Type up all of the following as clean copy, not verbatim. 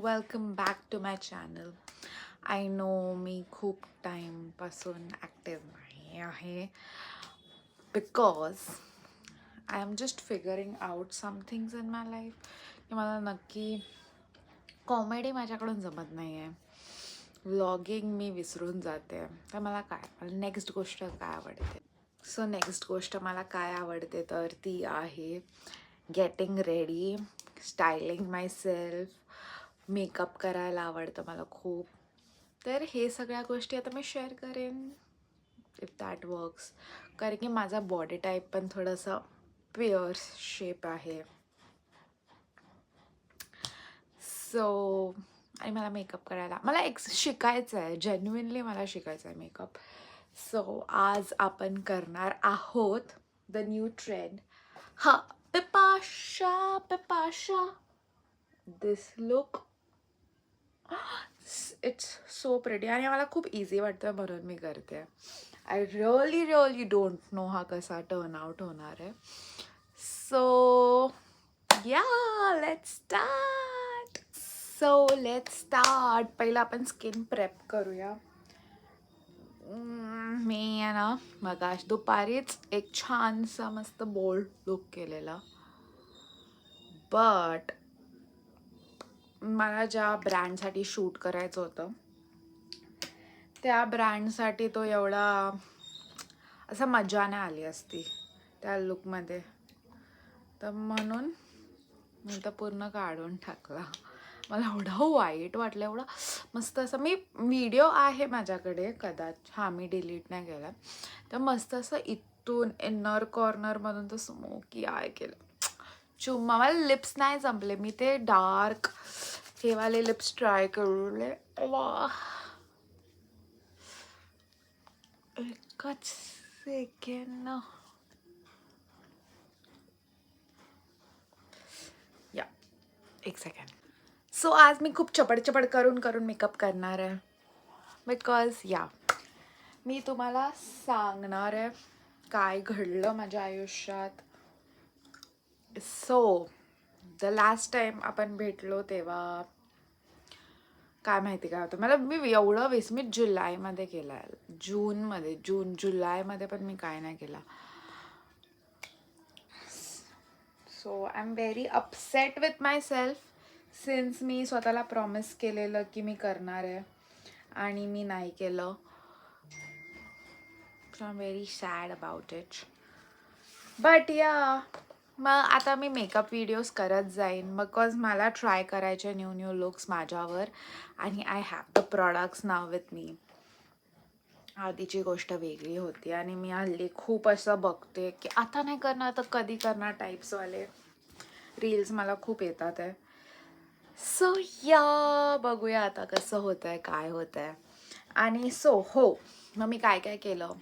Welcome back to my channel. I know मी खूप टाईमपासून ॲक्टिव्ह नाही आहे because I am just figuring out some things in my life की मला नक्की कॉमेडी माझ्याकडून जमत नाही आहे. व्लॉगिंग मी विसरून जाते. तर मला नेक्स्ट गोष्ट काय आवडते. सो नेक्स्ट गोष्ट मला काय आवडते तर ती आहे गेटिंग रेडी, स्टायलिंग माय सेल्फ, मेकअप करायला आवडतं मला खूप. तर हे सगळ्या गोष्टी आता मी शेअर करेन इफ दॅट वर्क्स. कारण की माझा बॉडी टाईप पण थोडंसं पेअर शेप आहे. सो आणि मला मेकअप करायला मला शिकायचं आहे. जेन्युइनली मला शिकायचं आहे मेकअप. सो आज आपण करणार आहोत द न्यू ट्रेंड. हा, पिपाशा पिपाशा दिस लुक. इट्स सो प्रिटी आणि मला खूप इझी वाटतं म्हणून मी करते. आय रिअली डोंट नो हा कसा टर्न आउट होणार आहे. सो या लेट्स स्टार्ट. पहिलं आपण स्किन प्रेप करूया. मी आहे ना मगाश दुपारीच एक छानसा मस्त बोल्ड लुक केलेला. बट मला ज्या ब्रँडसाठी शूट करायचं होतं त्या ब्रँडसाठी तो एवढा असं मजा नाही आली असती त्या लुकमध्ये. तर म्हणून मी तर पूर्ण काढून टाकला. मला एवढं वाईट वाटलं. एवढं मस्त असं मी व्हिडिओ आहे माझ्याकडे हां मी डिलीट नाही केला. तर मस्त असं इथून इनर कॉर्नरमधून तर स्मोकी आय केलं. चुम्मा. मला लिप्स नाही जमले. मी ते डार्क हेवाले लिप्स ट्राय करूले. वा, एकच सेकंड. या एक सेकंड. सो आज मी खूप चपड करून मेकअप करणार आहे. बिकॉज मी तुम्हाला सांगणार आहे काय घडलं माझ्या आयुष्यात. सो द लास्ट टाइम आपण भेटलो तेव्हा काय माहिती काय होतं मला. मी एवढं मी जुलैमध्ये केलं आहे. जुलैमध्ये पण मी काय नाही केला. So I am very upset with myself since मी स्वतःला प्रॉमिस केलेलं की मी करणार आहे आणि मी नाही केलं. So I am very sad about it. But मग आता मी मेकअप व्हिडिओज करत जाईन बिकॉज मला ट्राय करायचे न्यू लुक्स माझ्यावर आणि I have the products now with me. आधीची गोष्ट वेगळी होती आणि मी हल्ली खूप असं बघते की आता नाही करणार तर कधी करणार टाईप्सवाले रील्स मला खूप येतात आहे. सो बघूया आता कसं होतं आहे काय होतं आहे. आणि मग मी काय काय केलं.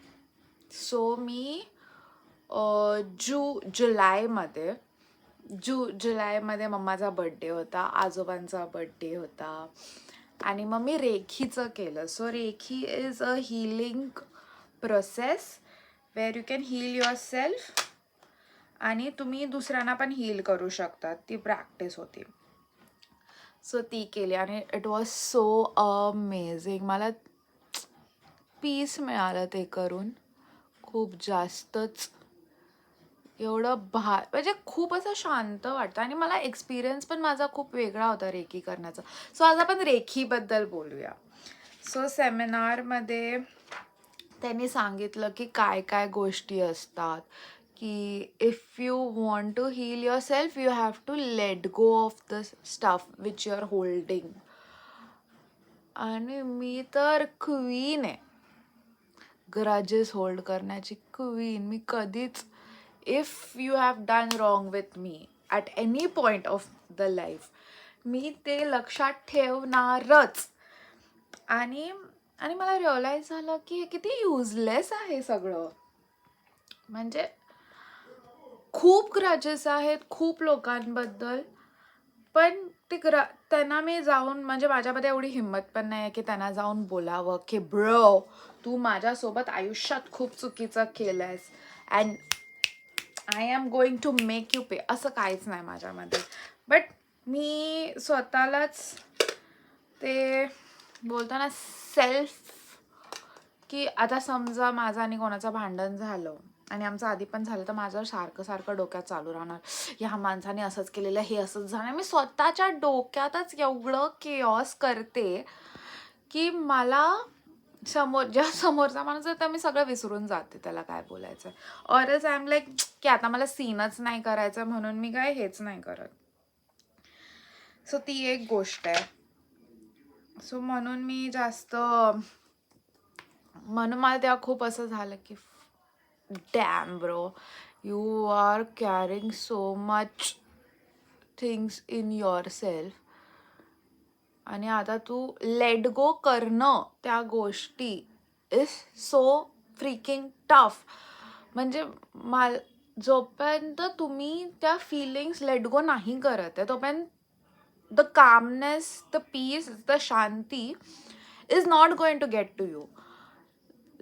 सो मी जुलैमध्ये मम्माचा बड्डे होता, आजोबांचा बड्डे होता आणि मग मी रेखीचं केलं. So reiki is a healing process where you can heal your self आणि तुम्ही दुसऱ्यांना पण हील करू शकतात. ती प्रॅक्टिस होती. सो ती केली आणि इट वॉज सो अमेझिंग. मला पीस मिळालं ते करून. खूप जास्तच एवढं म्हणजे खूप असं शांत वाटतं आणि मला एक्सपिरियन्स पण माझा खूप वेगळा होता रेखी करण्याचा. सो आज आपण रेखीबद्दल बोलूया. सो सेमिनारमध्ये त्यांनी सांगितलं की काय काय गोष्टी असतात की if you want to heal your self you have to let go of the stuff which you are holding. आणि मी तर क्वीन आहे ग्रजेस होल्ड करण्याची क्वीन. मी कधीच if you have done wrong with me at any point of the life मी ते लक्षात ठेवणारच. आणि मला रिअलाईज झालं की हे किती युजलेस आहे सगळं. म्हणजे खूप ग्रजेस आहेत खूप लोकांबद्दल, पण ते त्यांना मी जाऊन म्हणजे माझ्यामध्ये एवढी हिंमत पण नाही आहे की त्यांना जाऊन बोलावं की ब्रो तू माझ्यासोबत आयुष्यात खूप चुकीचं केलंयस and I am going to make you pay. असं काहीच नाही माझ्यामध्ये. बट मी स्वतःलाच ते बोलतो ना सेल्फ, की आता समजा माझं आणि कोणाचं भांडण झालं आणि आमचं आधी पण झालं तर माझं सारखं सारखं डोक्यात चालू राहणार, ह्या माणसाने असंच केलेलं, हे असंच झालं. मी स्वतःच्या डोक्यातच एवढं केऑस करते की मला समोरचा माणूस आहे तर मी सगळं विसरून जाते त्याला काय बोलायचं. ऑरच आय एम लाईक की आता मला सीनच नाही करायचं म्हणून मी काय हेच नाही करत. सो ती एक गोष्ट आहे. सो म्हणून मी जास्त, म्हणून मला तेव्हा खूप असं झालं की damn bro, you are carrying so much things in your self आणि आता तू लेट गो करणं त्या गोष्टी इज सो फ्रीकिंग टफ. म्हणजे जोपर्यंत तुम्ही त्या फिलिंग्स लेट गो नाही करत आहे तोपर्यंत the calmness, the peace, the shanti is not going to get to you.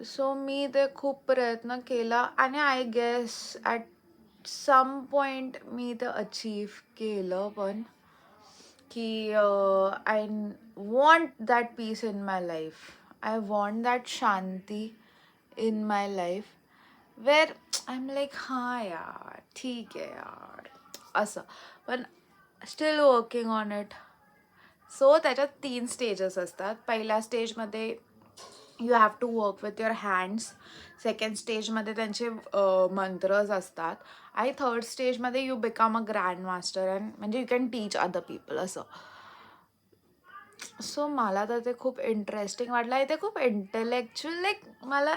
So मी ते खूप प्रयत्न केला आणि I guess at some point मी ते अचीव केलं पण, की I want that peace in my life, I want that shanti in my life where I am like हां यार ठीक आहे यार असं. पण still working on it. So त्याच्यात 3 स्टेजेस असतात. पहिल्या स्टेजमध्ये you have to work with your hands. Second स्टेजमध्ये त्यांचे मंत्रज असतात. आणि थर्ड स्टेजमध्ये you become a grand master and म्हणजे you can teach other people असं. सो मला तर ते खूप इंटरेस्टिंग वाटलं. आहे ते खूप इंटेलेक्च्युअल, लाईक मला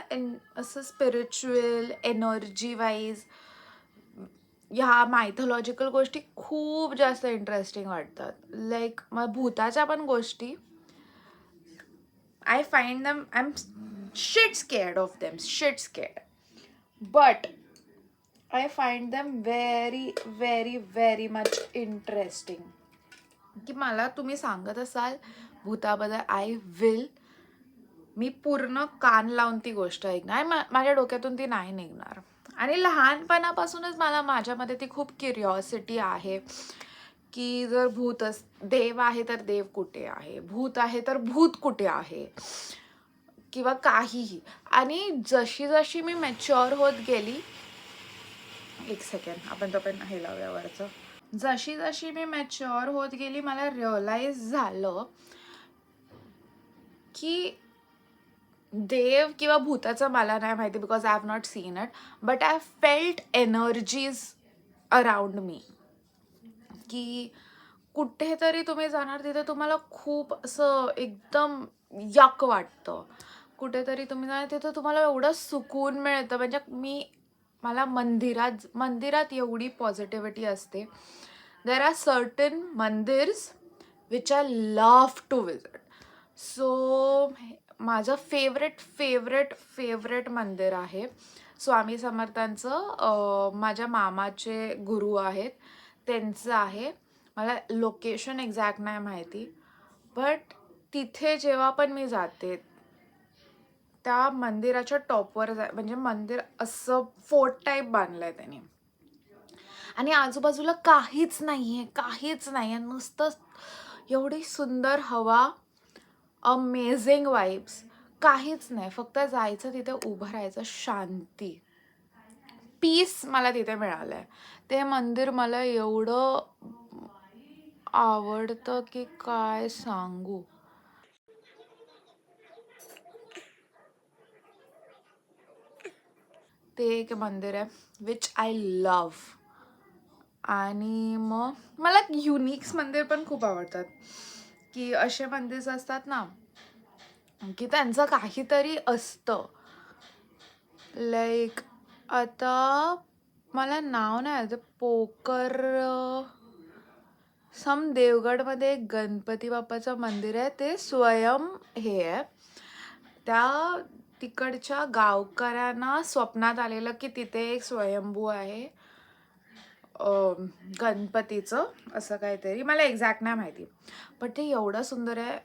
असं स्पिरिच्युअल एनर्जी वाईज ह्या मायथॉलॉजिकल गोष्टी खूप जास्त इंटरेस्टिंग वाटतात. लाईक मग भूताच्या पण गोष्टी I find them, I'm shit scared of them, shit scared. But I find them very, very, very much interesting. की मला तुम्ही सांगत असाल भूताबद्दल, आय विल, मी पूर्ण कान लावून ती गोष्ट ऐकणार. माझ्या डोक्यातून ती नाही निघणार. आणि लहानपणापासूनच मला माझ्यामध्ये ती खूप क्युरिओसिटी आहे की जर देव आहे तर देव कुठे आहे, भूत आहे तर भूत कुठे आहे किंवा काहीही. आणि जशी जशी मी मॅच्युअर होत गेली, एक सेकंड आपण तो पण हे लावूया वरचं. जशी जशी मी मॅच्युअर होत गेली मला रिअलाइज झालं की देव किंवा भूताचं मला नाही माहिती because I have not seen it, but I felt energies around me. की कुठेतरी तुम्ही जाणार तिथे तुम्हाला खूप असं एकदम यक वाटतं. कुठेतरी तुम्ही जाणार तिथे तुम्हाला एवढं सुकून मिळतं. म्हणजे मला मंदिरात एवढी पॉझिटिव्हिटी असते. There are certain mandirs which I love to visit. So माझं फेवरेट मंदिर आहे स्वामी समर्थांचं. माझ्या मामाचे गुरु आहेत त्यांचं आहे. मला लोकेशन एक्झॅक्ट नाही माहिती, बट तिथे जेव्हा पण मी जाते त्या मंदिराच्या टॉपवर म्हणजे मंदिर असं फोर्ट टाईप बांधलं आहे त्यांनी आणि आजूबाजूला काहीच नाही आहे, नुसतं एवढी सुंदर हवा, अमेझिंग वाईब्स, काहीच नाही, फक्त जायचं तिथे उभं राहायचं, शांती, पीस मला तिथे मिळालं आहे. ते मंदिर मला एवढं आवडतं की काय सांगू. ते एक मंदिर आहे विच आय लव्ह. आणि मग मला युनिक्स मंदिर पण खूप आवडतात, की असे मंदिर असतात ना की त्यांचं काहीतरी असतं. लाईक आता मला नाव नाही आलं, पोकर सम देवगडमध्ये एक गणपती बाप्पाचं मंदिर आहे. ते स्वयं हे आहे, त्या तिकडच्या गावकऱ्यांना स्वप्नात आलेलं की तिथे एक स्वयंभू आहे गणपतीचं, असं काहीतरी, मला एक्झॅक्ट नाही माहिती, पण ते एवढं सुंदर आहे.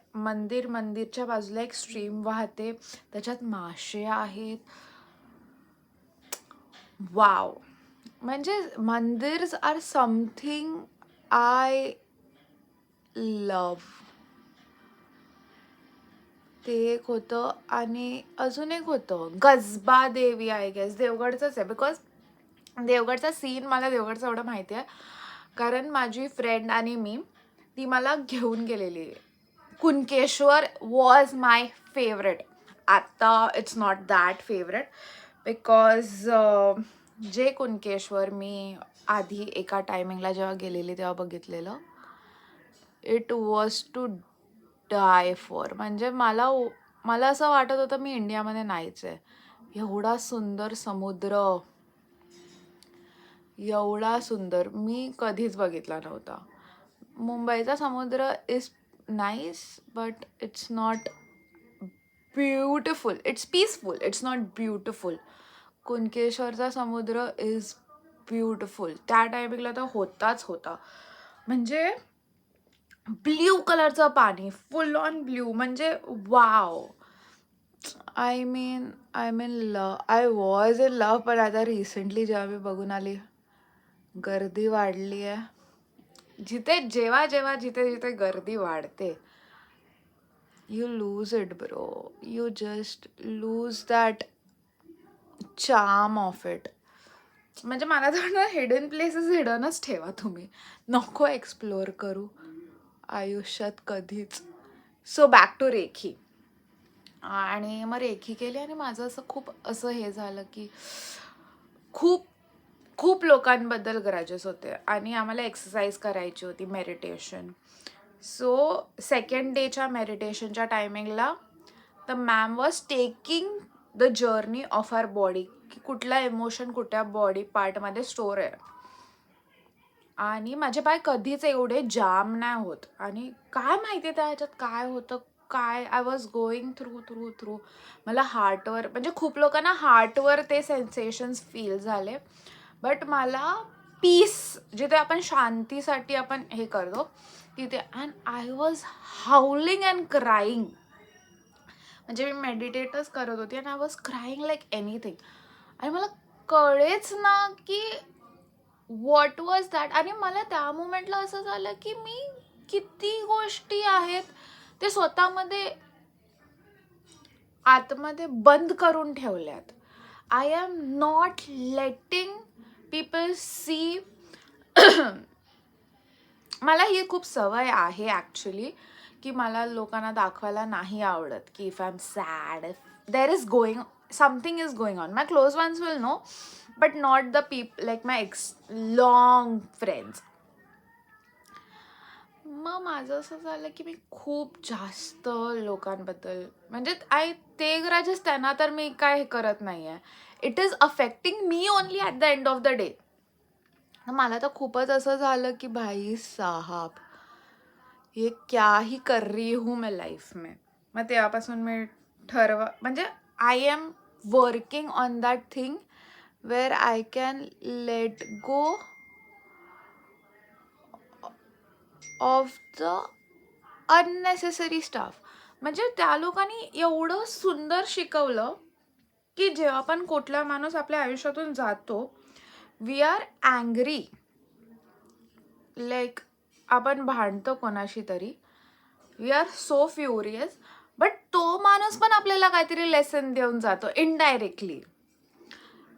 मंदिरच्या बाजूला एक स्ट्रीम वाहते, त्याच्यात मासे आहेत. वाव. म्हणजे mandirs are something I love. ते एक होतं आणि अजून एक होतं गजबा देवी आय गेस, देवगडचंच आहे. बिकॉज देवगडचा सीन मला देवगडचं एवढं माहिती आहे कारण माझी फ्रेंड आणि मी ती मला घेऊन गेलेली. Kunkeshwar was my favourite. आता it's not that favourite because जे कुणकेश्वर मी आधी एका टायमिंगला जेव्हा गेलेली तेव्हा बघितलेलं, it was to die for. म्हणजे मला असं वाटत होतं मी इंडियामध्ये नाहीच आहे. एवढा सुंदर समुद्र, एवढा सुंदर मी कधीच बघितला नव्हता. मुंबईचा समुद्र is nice but it's not beautiful. It's peaceful, it's not beautiful. कुणकेश्वरचा समुद्र इज ब्युटिफुल. त्या टायमिंगला तर होताच होता. म्हणजे ब्ल्यू कलरचं पाणी, फुल ऑन ब्ल्यू. म्हणजे wow. I mean love. I was in love. पण आता रिसेंटली जेव्हा मी बघून आली, गर्दी वाढली आहे. जेव्हा जिथे गर्दी वाढते, you lose it, bro. You just lose that charm of it. म्हणजे मला तर ना हिडन प्लेसेस हिडनच ठेवा तुम्ही, नको एक्सप्लोअर करू आयुष्यात कधीच. सो बॅक टू रेखी. आणि मग रेखी केली आणि माझं असं खूप असं हे झालं की खूप लोकांबद्दल ग्रजेस होते आणि आम्हाला एक्सरसाइज करायची होती, मेडिटेशन. सो सेकंड डेच्या मेडिटेशनच्या टायमिंगला the ma'am was taking the journey of our body, की कुठला इमोशन कुठल्या बॉडी पार्टमध्ये स्टोअर आहे. आणि माझे पाय कधीच एवढे जाम नाही होत. आणि काय माहिती त्या ह्याच्यात काय होतं, काय आय वॉज गोईंग थ्रू. मला हार्टवर, म्हणजे खूप लोकांना हार्टवर ते सेन्सेशन्स फील झाले, बट मला पीस, जिथे आपण शांतीसाठी आपण हे करतो तिथे. And I was howling and crying. म्हणजे मी मेडिटेटच करत होती आणि I was crying like anything. आणि मला कळेच ना की व्हॉट वॉज दॅट. आणि मला त्या मोमेंटला असं झालं की मी किती गोष्टी आहेत ते स्वतःमध्ये आतमध्ये बंद करून ठेवल्यात. I am not letting people see. मला ही खूप सवय आहे ॲक्च्युली, की मला लोकांना दाखवायला नाही आवडत की if I am sad, if there is going something is going on. My close ones will know, but not the like my long friends. मग माझं असं झालं की मी खूप जास्त लोकांबद्दल, म्हणजे ते ग्रजेस त्यांना तर मी काय करत नाही आहे. It is affecting me only at the end of the day. मला तर खूपच असं झालं की भाई साहब, ये क्या ही कर रही हूँ मैं लाईफ में. मग तेव्हापासून मी म्हणजे I am working on that thing wear I can late go of the unnecessary staff. म्हणजे त्या लोकांनी एवढं सुंदर शिकवलं की जेव्हा पण कुठला माणूस आपल्या आयुष्यातून जातो, वी आर अँग्री, लाईक आपण भांडतो कोणाशी तरी, we are so furious, but तो माणूस पण आपल्याला काहीतरी लेसन देऊन जातो इनडायरेक्टली.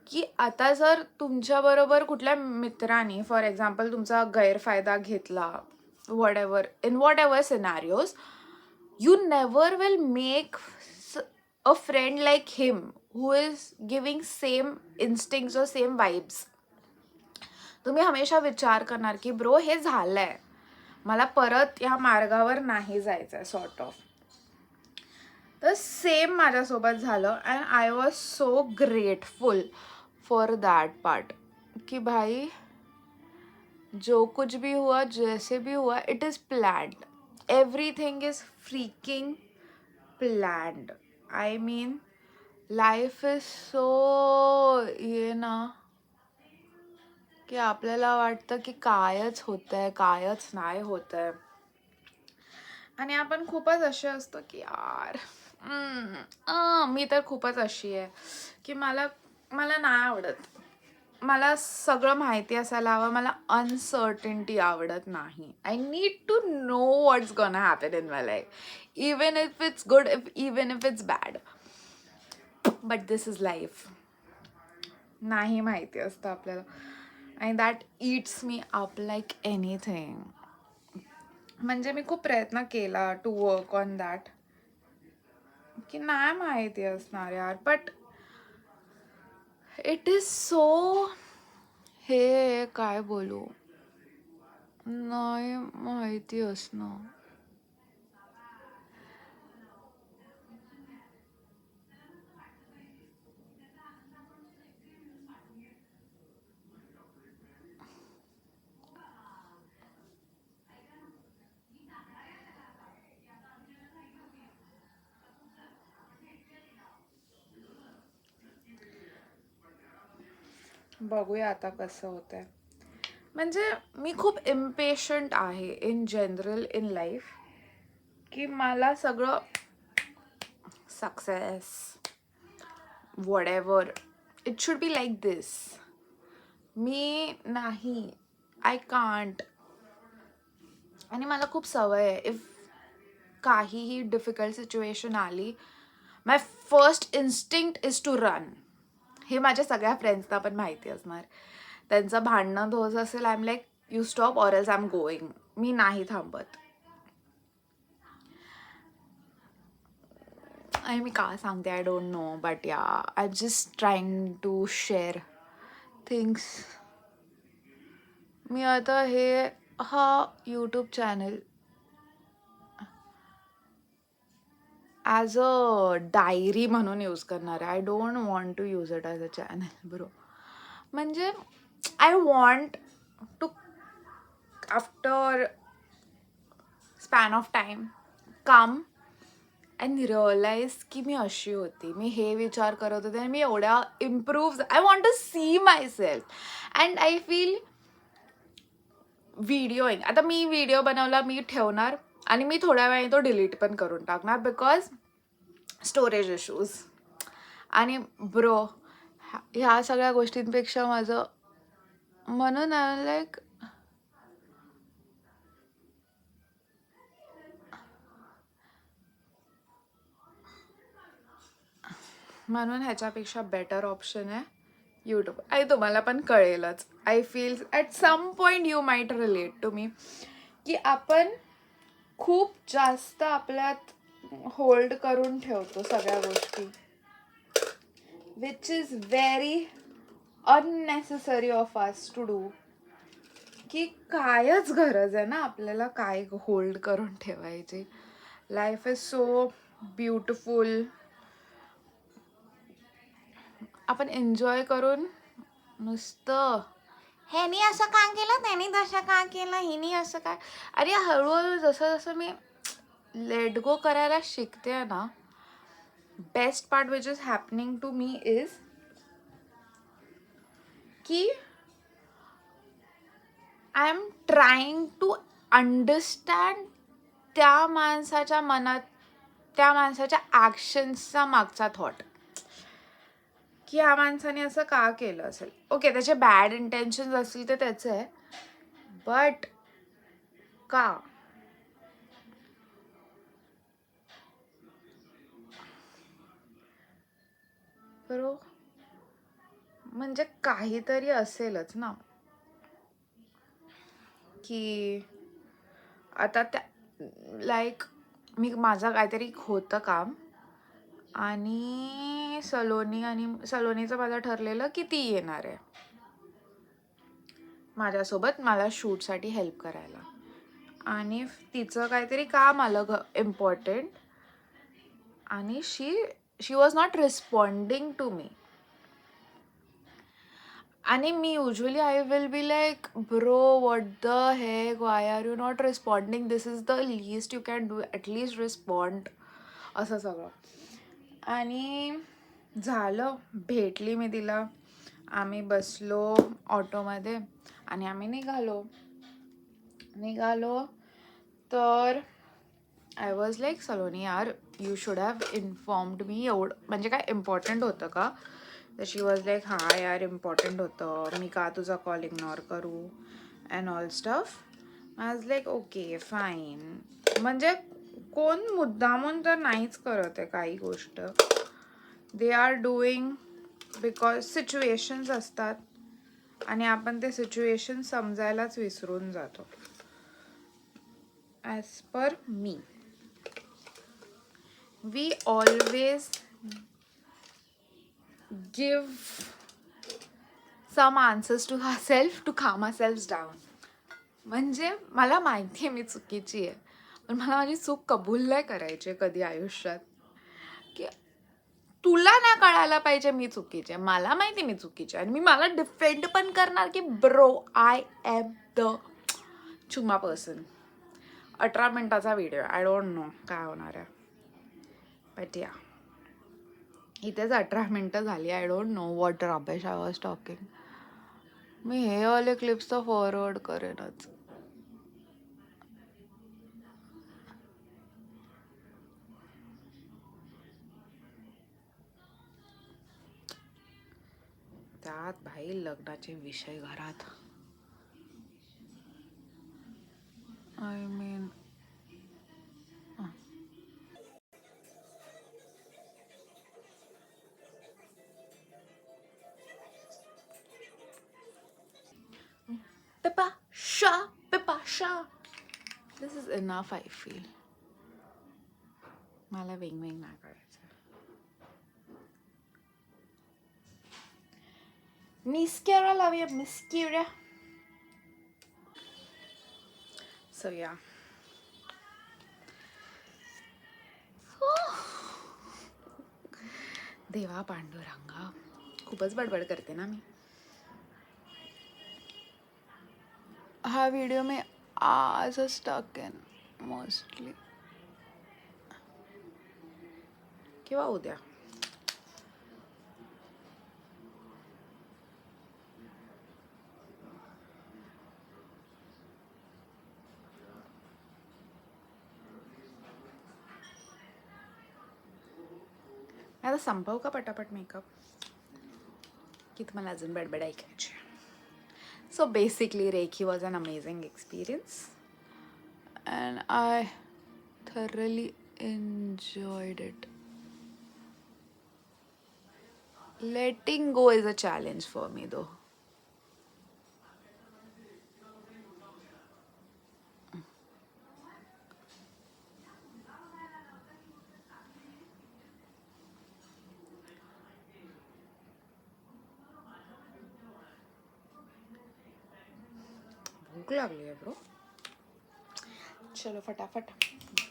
की आता जर तुमच्याबरोबर कुठल्या मित्रांनी फॉर एक्झाम्पल तुमचा गैरफायदा घेतला, in whatever scenarios, you never will make a friend like him who is giving same instincts or same vibes. तुम्ही हमेशा विचार करणार की ब्रो हे झालंय, मला परत या मार्गावर नाही जायचंय सॉर्ट ऑफ. तर सेम माझ्यासोबत झालं and I was so grateful for that part की भाई जो कुछ भी हुआ, जैसे भी हुआ, it is planned. Everything is freaking planned. I mean life is so ये ना की आपल्याला वाटतं की कायच होतंय, कायच नाही होतंय. आणि आपण खूपच असे असतो की यार मी तर खूपच अशी आहे की मला नाही आवडत मला सगळं माहिती असायला हवं. मला अनसर्टनिटी आवडत नाही. I need to know what's gonna happen in my life, even if it's good, even if it's bad. But this is life. नाही माहिती असतं आपल्याला, आणि that eats me up like anything. म्हणजे मी खूप प्रयत्न केला टू वर्क ऑन दॅट, की नाही माहिती असणार यार. बट इट इज सो, हे काय बोलू, नाही माहिती असणं. बघूया आता कसं होतंय. म्हणजे मी खूप इम्पेशंट आहे इन जनरल इन लाईफ, की मला सगळं success whatever it should be like this. मी नाही, आय कांट. आणि मला खूप सवय आहे, इफ काहीही डिफिकल्ट सिच्युएशन आली, my first instinct is to run. हे माझ्या सगळ्या फ्रेंड्सना पण माहिती असणार. त्यांचं भांडणं धोस असेल, I am like you stop or else I am going. मी नाही थांबत. आणि मी का सांगते I don't know, but yeah I just trying to share things. मी आता हा YouTube channel as a diary म्हणून यूज करणार आहे. I don't want to use it as a channel bro. म्हणजे I want to, after span of time, come and realise की मी अशी होती, मी हे विचार करत होते आणि मी एवढ्या improve. I want to see myself and I feel videoing. आता मी व्हिडिओ बनवला, मी ठेवणार आणि मी थोड्या वेळाने तो डिलीट पण करून टाकणार, बिकॉज स्टोरेज इश्यूज. आणि ब्रो, ह्या सगळ्या गोष्टींपेक्षा माझं, म्हणून आय लाईक, म्हणून ह्याच्यापेक्षा बेटर ऑप्शन आहे यूट्यूब. आणि तुम्हाला पण कळेलच. I feel at some point you might relate to me, की आपण खूप जास्त आपल्यात होल्ड करून ठेवतो सगळ्या गोष्टी, which is very unnecessary of us to do. की कायच गरज आहे ना आपल्याला काय होल्ड करून ठेवायची. Life is so beautiful. आपण एन्जॉय करून नुसतं ह्यानी असं का केलं, त्याने तसं का केलं, हिनी असं काय. अरे हळूहळू जसं जसं मी लेट गो करायला शिकते ना, best part which is happening to me is की I am trying to understand त्या माणसाच्या मनात, त्या माणसाच्या ॲक्शन्सचा मागचा थॉट, की ह्या माणसाने असं का केलं असेल. ओके, त्याचे बॅड इंटेन्शन्स असतील ते त्याचं आहे, बट का. बरोबर, म्हणजे काहीतरी असेलच ना. की आता त्या लाईक मी, माझं काहीतरी होतं काम आणि सलोनीचं माझं ठरलेलं की ती येणार आहे माझ्यासोबत मला शूटसाठी हेल्प करायला. आणि तिचं काहीतरी काम आलं इम्पॉर्टंट, आणि she was not responding to me. आणि मी usually I will be like bro what the heck, why are you not responding, this is the least you can do, at least respond, असं सगळं. आणि झालं, भेटली मी तिला, आम्ही बसलो ऑटोमध्ये आणि आम्ही निघालो. तर आय वॉज लाईक सलोनी यार, यू शुड हॅव इन्फॉर्म्ड मी. एवढं म्हणजे काय इम्पॉर्टंट होतं का तर शी वॉज लाईक हां यार इम्पॉर्टंट होतं, मी का तुझा कॉल इग्नोर करू and all stuff. I was like okay fine. म्हणजे कोण मुद्दामून तर नाहीच करत आहे काही गोष्ट. They are doing because situations असतात आणि आपण ते सिच्युएशन समजायलाच विसरून जातो. As per me, we always give some answers to our self to calm our self down. म्हणजे मला माहिती आहे मी चुकीची आहे, पण मला माझी चूक कबूल नाही करायची कधी आयुष्यात. की तुला नाही कळायला पाहिजे मी चुकीचे, मला माहिती मी चुकीचे आणि मी मला डिफेंड पण करणार की ब्रो आय एम द चुमा पर्सन. 18 मिनिटाचा व्हिडिओ, आय डोंट नो काय होणार आहे, बट या इथेच 18 मिनिटं झाली. I don't know what rubbish I was talking. मी हे वाले क्लिप्स तर फॉरवर्ड करेनच. त्यात भाई लग्नाचे विषय घरात. आय मीन पिपाशा. This is enough I feel. मला वेंग नाही करायचं. मिस्कॅरा लावूया मिस्कॅरा. सो या देवा पांडुरंगा, खूपच बडबड करते ना मी. हा व्हिडिओ मी आजच टाकेन मोस्टली किंवा उद्या. आता संपवू का पटापट मेकअप की तुम्हाला अजून बडबड ऐकायची. So basically reiki was an amazing experience and I thoroughly enjoyed it. Letting go is a challenge for me though. भूख लागली है ब्रो. चलो फटाफट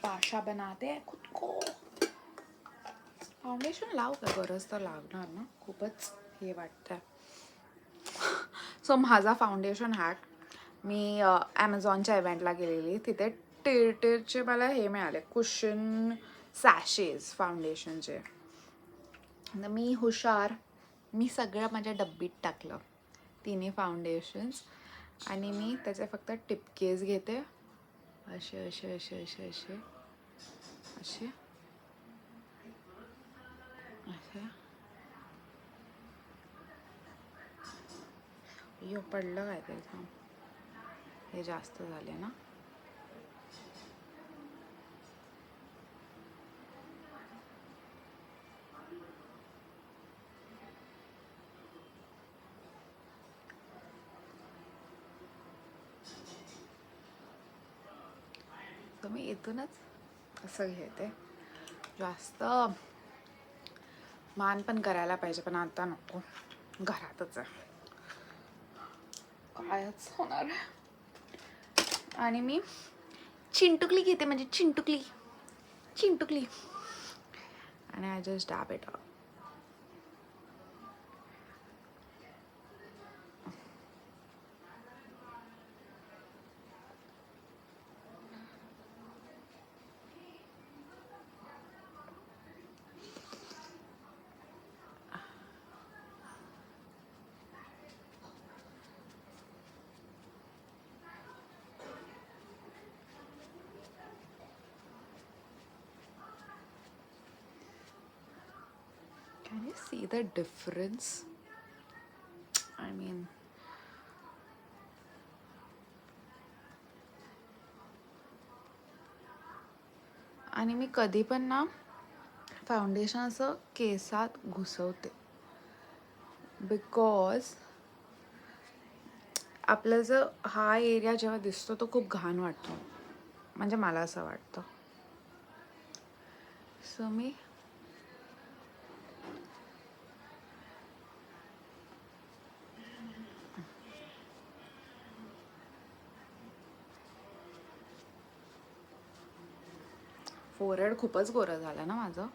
पाशा बनाते हैं खुद को. फाउंडेशन लाव का, गरज तर लागणार ना, खूपच हे वाटतं. सो माझा फाउंडेशन हॅक, मी ॲमेझॉनच्या इव्हेंटला गेलेली, तिथे टिरचे मला हे मिळाले कुशन सॅशेस फाउंडेशनचे. मी हुशार, मी सगळं माझ्या डब्बीत टाकलं तिन्ही फाउंडेशन्स आणि मी त्याचे फक्त टिपकेस घेते असे असे असे असे असे असे असे. यो पडलं काय ते थांब, हे जास्त झाले ना. तर मी इथूनच असं घेते. जास्त मान पण करायला पाहिजे पण आता नको, घरातच आहे कायच होणार आहे. आणि मी चिंटुकली घेते, म्हणजे चिंटुकली चिंटुकली आणि I just dab it up. you see the difference? I mean, आणि मी कधी पण ना फाउंडेशन असं केसात घुसवते, बिकॉज आपला जो हा एरिया जेव्हा दिसतो तो खूप घाण वाटतो, म्हणजे मला असं वाटतं. सो मी फोरहेड खूपच गोरं झालं ना माझं.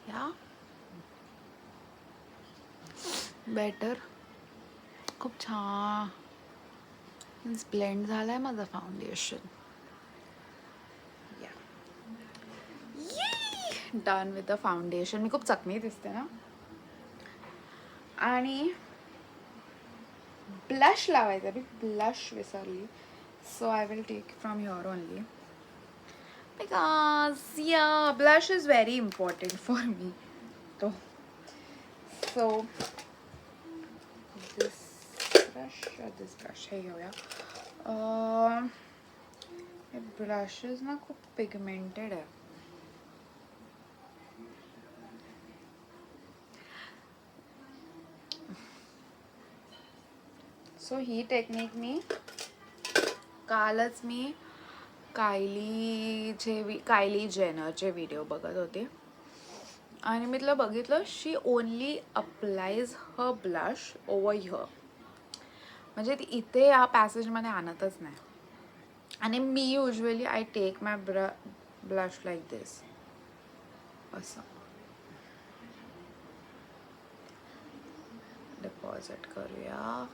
या बेटर, खूप छान ब्लेंड झालाय माझं foundation. Done with the foundation. मी खूप चकमी दिसते ना. आणि ब्लश लावायचा, मी ब्लश विसरली. So I will take from your only, because yeah blush is very important for me. तो सो दिस ब्रश हे घेऊया. हे ब्रशेस ना खूप पिगमेंटेड आहे. सो ही टेक्निक मी कालच मी कायली जेनरचे व्हिडिओ बघत होते आणि मी तिला बघितलं, she only applies her blush over here, म्हणजे ती इथे या पॅसेजमध्ये आणतच नाही. आणि मी usually I take my blush like this, असं डिपॉझिट करूया.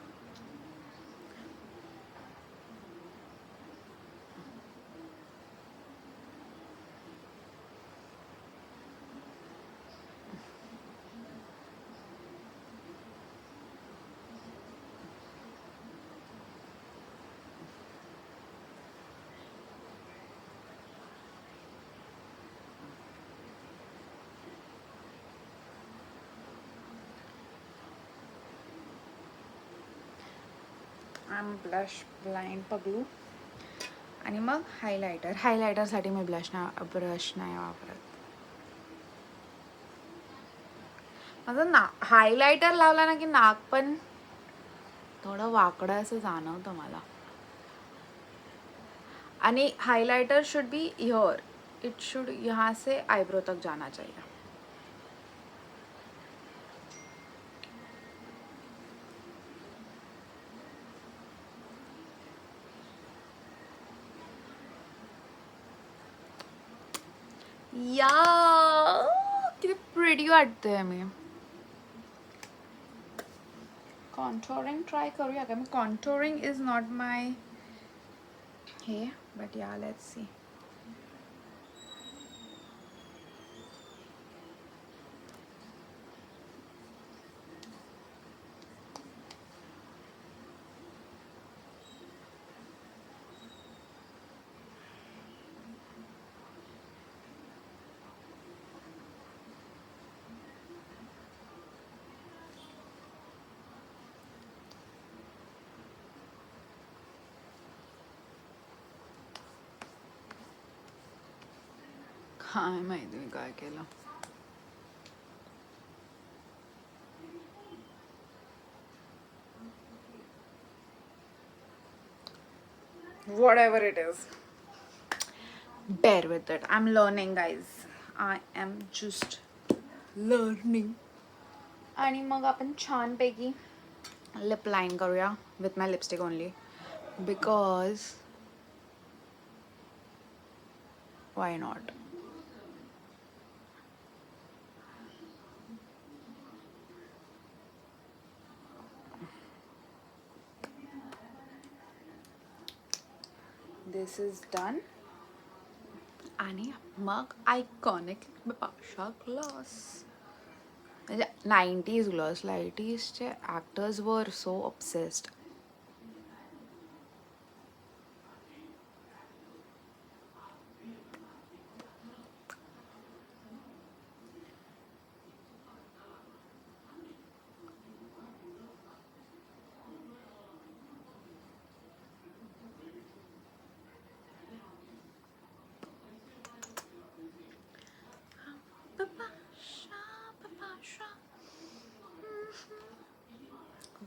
आय एम ब्लश ब्लाइंड पगलू. आणि मग हायलायटरसाठी मी ब्रश नाही वापरत. माझं हायलायटर लावला ना की नाक पण थोडं वाकडं असं जाणवतं मला. आणि highlighter should be here, it should यहाँ से आईब्रो तक जाना चाहिए. या किती प्रिटी वाटते. मी कॉन्टोरिंग ट्राय करूया का. मी कॉन्टोरिंग इज नॉट माय हे, बट या लेट्स सी. काय माहिती मी काय केलं. Whatever it is, bear with it. I'm learning, guys. I am just learning. आणि मग आपण छानपैकी लिप लाईन करूया with my lipstick only, because why not. This is done. आणि मग आयकॉनिक बिपाशा ग्लॉस. म्हणजे 90s ग्लॉस. 90sचे ॲक्टर्स वर सो ऑब्सेस्ड.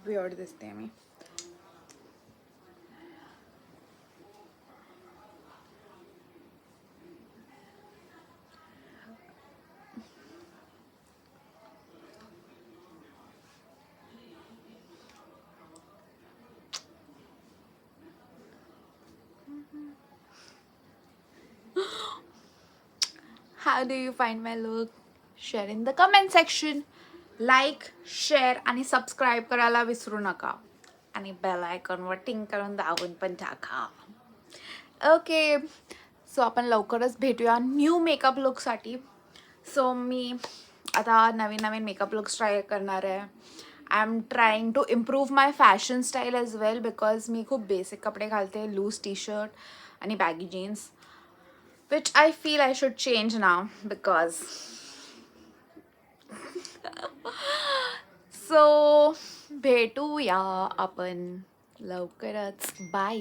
वियर्ड दिसते मी. How do you find my look? Share in the comment section. Like, share आणि subscribe करायला विसरू नका. आणि बेल आयकॉनवर टिंग करून दाबून पण टाका. ओके, सो आपण लवकरच भेटूया न्यू मेकअप लुकसाठी. सो मी आता नवीन नवीन मेकअप लुक्स ट्राय करणार आहे. I am trying to improve my fashion style as well, because मी खूप बेसिक कपडे घालते, लूज टी शर्ट आणि baggy jeans, which I feel I should change now because so भेटूया आपण लवकरच. बाय.